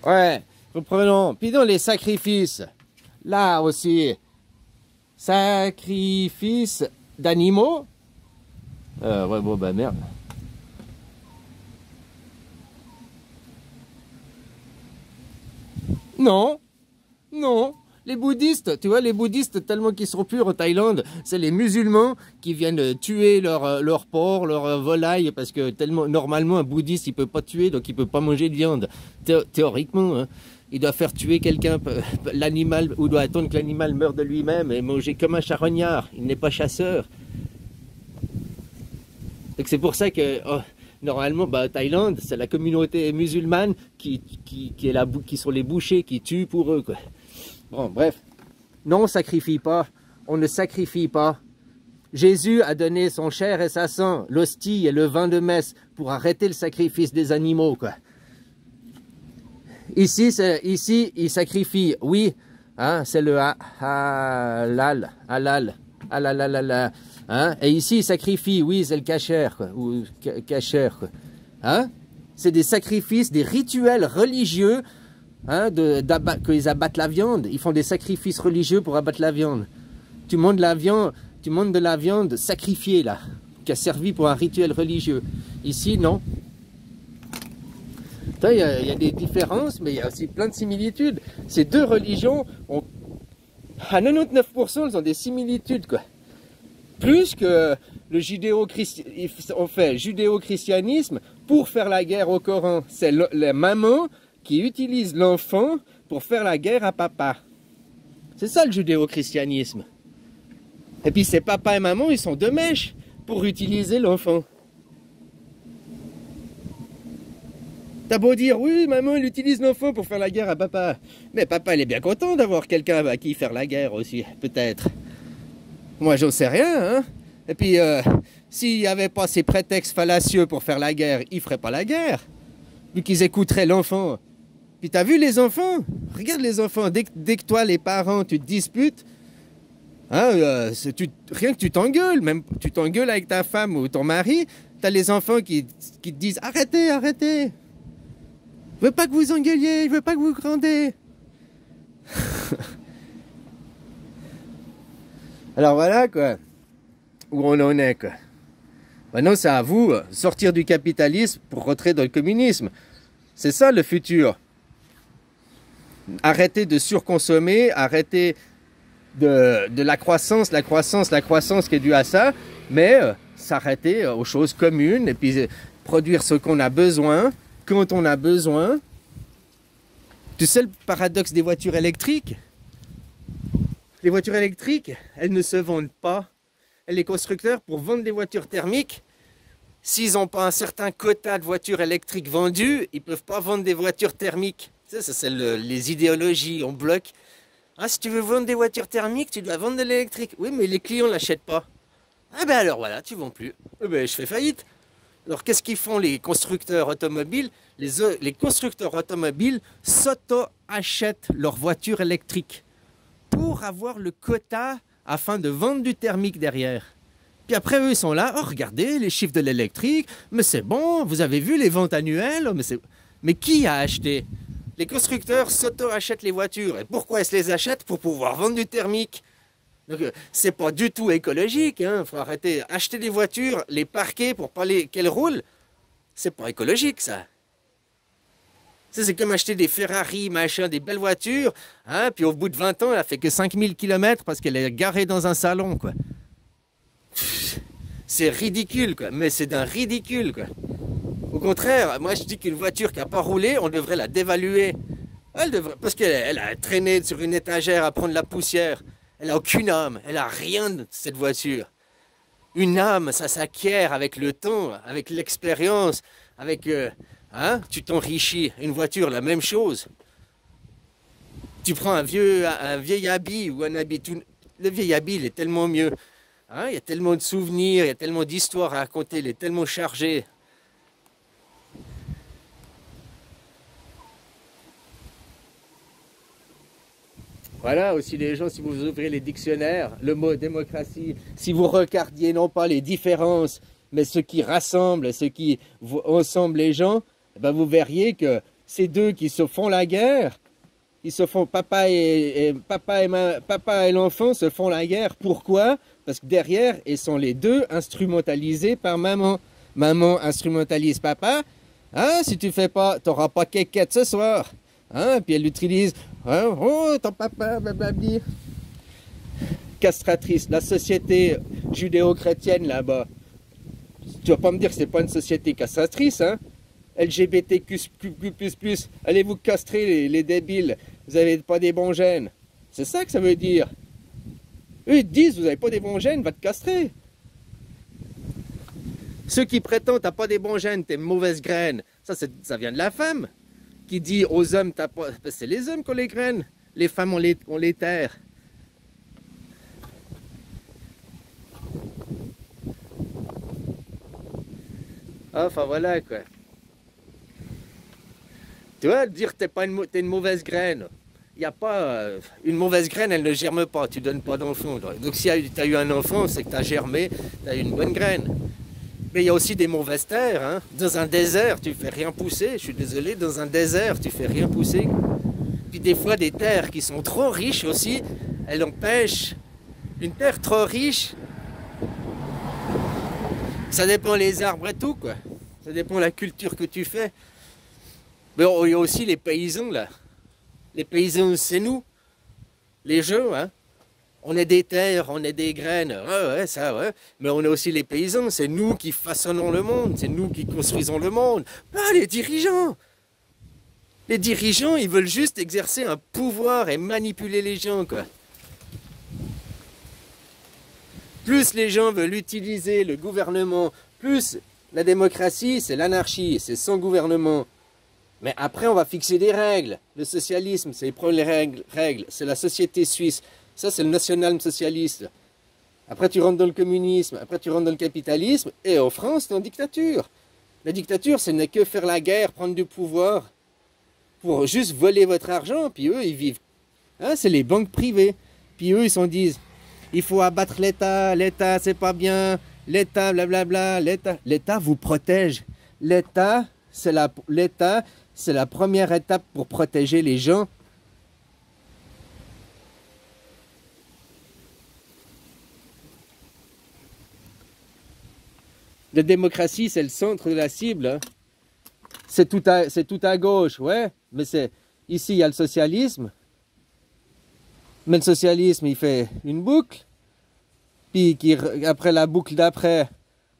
Ouais, reprenons. Puis dans les sacrifices, là aussi, sacrifices d'animaux. Ouais, bon, bah merde. Non, non. Les bouddhistes, tu vois, les bouddhistes, tellement qu'ils sont purs en Thaïlande, c'est les musulmans qui viennent tuer leur porc, leur volaille, parce que tellement, normalement, un bouddhiste, il peut pas tuer, donc il peut pas manger de viande. Théoriquement, hein. Il doit faire tuer quelqu'un, l'animal, ou doit attendre que l'animal meure de lui-même et manger comme un charognard. Il n'est pas chasseur. Donc c'est pour ça que, normalement, bah, Thaïlande, c'est la communauté musulmane qui sont les bouchers qui tuent pour eux, quoi. Bon, bref. Non, on ne sacrifie pas. On ne sacrifie pas. Jésus a donné son chair et sa sang, l'hostie et le vin de messe pour arrêter le sacrifice des animaux, quoi. Ici, il sacrifie, oui, hein, c'est le halal, hein, et ici, il sacrifie, oui, c'est le kasher, quoi, ou kasher, quoi, hein, c'est des sacrifices, des rituels religieux, hein, qu'ils abattent la viande, ils font des sacrifices religieux pour abattre la viande. Tu montes de la viande sacrifiée, là, qui a servi pour un rituel religieux. Ici, non. Il y a des différences, mais il y a aussi plein de similitudes. Ces deux religions, à 99%, elles ont des similitudes, quoi. Plus que le judéo-christianisme pour faire la guerre au Coran. C'est la maman qui utilise l'enfant pour faire la guerre à papa. C'est ça le judéo-christianisme. Et puis ces papa et maman, ils sont de mèche pour utiliser l'enfant. T'as beau dire, oui, maman, elle utilise l'enfant pour faire la guerre à papa. Mais papa, il est bien content d'avoir quelqu'un à qui faire la guerre aussi, peut-être. Moi, j'en sais rien, hein. Et puis, s'il n'y avait pas ces prétextes fallacieux pour faire la guerre, ils ne feraient pas la guerre. Vu qu'ils écouteraient l'enfant. Puis t'as vu les enfants? Regarde les enfants, dès que toi, les parents, tu te disputes, hein, rien que tu t'engueules, même tu t'engueules avec ta femme ou ton mari, t'as les enfants qui te disent, arrêtez, arrêtez. Je veux pas que vous engueuliez, je veux pas que vous grandez. Alors voilà, quoi, où on en est, quoi. Maintenant, c'est à vous, sortir du capitalisme pour rentrer dans le communisme. C'est ça le futur. Arrêter de surconsommer, arrêter de la croissance qui est due à ça, mais s'arrêter aux choses communes et puis produire ce qu'on a besoin, quand on a besoin. Tu sais le paradoxe des voitures électriques? Les voitures électriques, elles ne se vendent pas. Et les constructeurs, pour vendre des voitures thermiques, s'ils n'ont pas un certain quota de voitures électriques vendues, ils ne peuvent pas vendre des voitures thermiques. Ça c'est les idéologies, on bloque. Ah, si tu veux vendre des voitures thermiques, tu dois vendre de l'électrique. Oui, mais les clients ne l'achètent pas. Ah ben alors voilà, tu ne vends plus. Eh ben, je fais faillite. Alors qu'est-ce qu'ils font les constructeurs automobiles? Les constructeurs automobiles s'auto-achètent leurs voitures électriques pour avoir le quota afin de vendre du thermique derrière. Puis après, eux, ils sont là, oh, regardez les chiffres de l'électrique, mais c'est bon, vous avez vu les ventes annuelles, mais qui a acheté? Les constructeurs s'auto-achètent les voitures. Et pourquoi ils se les achètent? Pour pouvoir vendre du thermique. Donc, c'est pas du tout écologique, hein. Faut arrêter. Acheter des voitures, les parquer pour pas qu'elles roulent, c'est pas écologique, ça. Ça, c'est comme acheter des Ferrari, machin, des belles voitures, hein, puis au bout de 20 ans, elle a fait que 5000 km parce qu'elle est garée dans un salon, quoi. C'est ridicule, quoi, mais c'est d'un ridicule, quoi. Au contraire, moi je dis qu'une voiture qui n'a pas roulé, on devrait la dévaluer. Parce qu'elle a traîné sur une étagère à prendre la poussière. Elle n'a aucune âme, elle n'a rien de cette voiture. Une âme, ça s'acquiert avec le temps, avec l'expérience, avec... hein, tu t'enrichis. Une voiture, la même chose. Tu prends un vieil habit ou un habit... Le vieil habit, il est tellement mieux. Hein, il y a tellement de souvenirs, il y a tellement d'histoires à raconter, il est tellement chargé. Voilà, aussi les gens, si vous ouvrez les dictionnaires, le mot démocratie, si vous regardiez non pas les différences, mais ce qui rassemble, ce qui ensemble les gens, ben vous verriez que ces deux qui se font la guerre, ils se font papa et l'enfant se font la guerre. Pourquoi? Parce que derrière, ils sont les deux instrumentalisés par maman. Maman instrumentalise papa. Hein, si tu fais pas, tu n'auras pas quéquette ce soir. Hein, puis elle utilise, hein, oh, ton papa, blablabli. Castratrice, la société judéo-chrétienne là-bas. Tu vas pas me dire que c'est pas une société castratrice, hein? LGBTQ++, allez vous castrer les débiles, vous n'avez pas des bons gènes. C'est ça que ça veut dire. Eux ils te disent, vous n'avez pas des bons gènes, va te castrer. Ceux qui prétendent, t'as pas des bons gènes, t'es mauvaise graine, ça vient de la femme. Qui dit aux hommes, t'as pas... C'est les hommes qui ont les graines, les femmes ont les terres. Enfin voilà quoi. Tu vois, dire que t'es une mauvaise graine. Il n'y a pas... une mauvaise graine, elle ne germe pas, tu donnes pas d'enfant. Donc si tu as eu un enfant, c'est que tu as germé, tu as eu une bonne graine. Mais il y a aussi des mauvaises terres. Hein. Dans un désert, tu fais rien pousser. Je suis désolé, dans un désert, tu fais rien pousser. Puis des fois, des terres qui sont trop riches aussi, elles empêchent. Une terre trop riche, ça dépend les arbres et tout, quoi. Ça dépend de la culture que tu fais. Mais il y a aussi les paysans, là. Les paysans, c'est nous. Les jeux, hein. On est des terres, on est des graines. Ouais, ça, ouais. Mais on est aussi les paysans. C'est nous qui façonnons le monde. C'est nous qui construisons le monde. Pas les dirigeants. Les dirigeants, ils veulent juste exercer un pouvoir et manipuler les gens, quoi. Plus les gens veulent utiliser le gouvernement, plus la démocratie, c'est l'anarchie, c'est sans gouvernement. Mais après, on va fixer des règles. Le socialisme, c'est les premières règles. C'est la société suisse. Ça, c'est le national-socialiste. Après, tu rentres dans le communisme. Après, tu rentres dans le capitalisme. Et en France, t'es en dictature. La dictature, ce n'est que faire la guerre, prendre du pouvoir, pour juste voler votre argent. Puis eux, ils vivent. Hein, c'est les banques privées. Puis eux, ils s'en disent, il faut abattre l'État. L'État, c'est pas bien. L'État, blablabla. L'État vous protège. L'État, c'est la première étape pour protéger les gens. La démocratie, c'est le centre de la cible. Hein. C'est tout à gauche, ouais. Mais ici, il y a le socialisme. Mais le socialisme, il fait une boucle. Puis après la boucle d'après,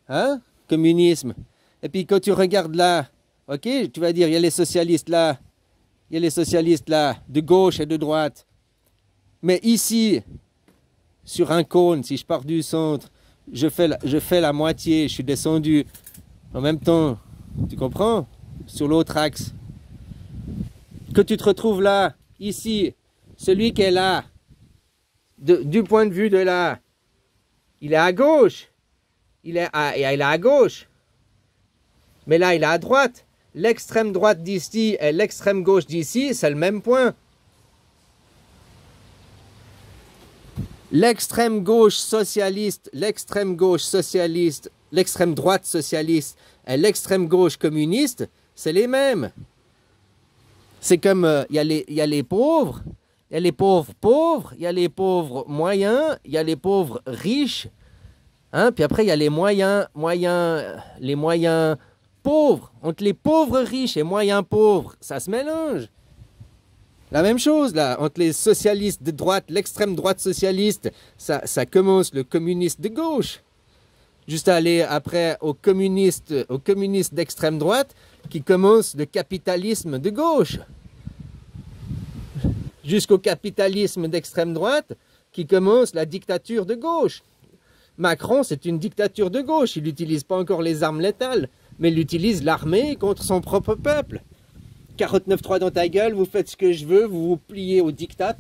hein, communisme. Et puis quand tu regardes là, ok, tu vas dire, il y a les socialistes là, de gauche et de droite. Mais ici, sur un cône, si je pars du centre, je fais la moitié, je suis descendu en même temps, tu comprends? Sur l'autre axe. Que tu te retrouves là, ici, celui qui est là, du point de vue de là, il est à gauche. Il est à gauche. Mais là, il est à droite. L'extrême droite d'ici et l'extrême gauche d'ici, c'est le même point. L'extrême gauche socialiste, l'extrême droite socialiste et l'extrême gauche communiste, c'est les mêmes. C'est comme, il y a les pauvres, il y a les pauvres pauvres, il y a les pauvres moyens, il y a les pauvres riches, hein? Puis après il y a les moyens pauvres. Entre les pauvres riches et moyens pauvres, ça se mélange. La même chose là, entre les socialistes de droite, l'extrême droite socialiste, ça commence le communiste de gauche. Juste aller après aux communistes d'extrême droite qui commence le capitalisme de gauche. Jusqu'au capitalisme d'extrême droite qui commence la dictature de gauche. Macron, c'est une dictature de gauche. Il n'utilise pas encore les armes létales, mais il utilise l'armée contre son propre peuple. 49.3 dans ta gueule, vous faites ce que je veux, vous vous pliez au diktat.